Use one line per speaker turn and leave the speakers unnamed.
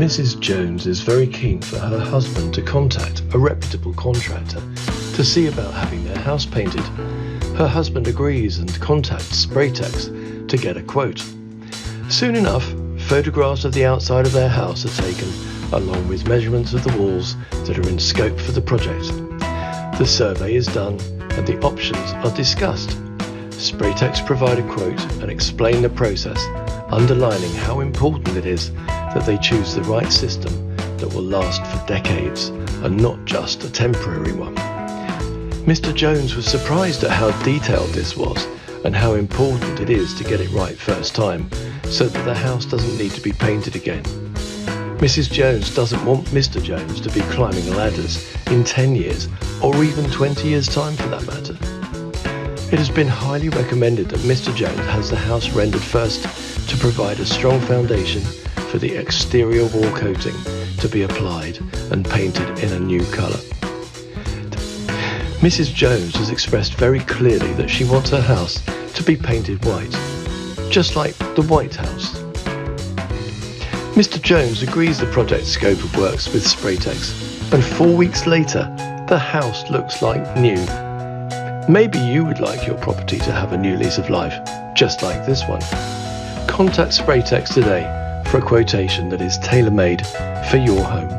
Mrs. Jones is very keen for her husband to contact a reputable contractor to see about having their house painted. Her husband agrees and contacts Spraytex to get a quote. Soon enough, photographs of the outside of their house are taken, along with measurements of the walls that are in scope for the project. The survey is done and the options are discussed. Spraytex provide a quote and explain the process, underlining how important it is that they choose the right system that will last for decades and not just a temporary one. Mr. Jones was surprised at how detailed this was and how important it is to get it right first time, so that the house doesn't need to be painted again. Mrs. Jones doesn't want Mr. Jones to be climbing ladders in 10 years or even 20 years' time for that matter. It has been highly recommended that Mr. Jones has the house rendered first to provide a strong foundation for the exterior wall coating to be applied and painted in a new colour. Mrs. Jones has expressed very clearly that she wants her house to be painted white, just like the White House. Mr. Jones agrees the project scope of works with Spraytex, and 4 weeks later, the house looks like new. Maybe you would like your property to have a new lease of life, just like this one. Contact Spraytex today for a quotation that is tailor-made for your home.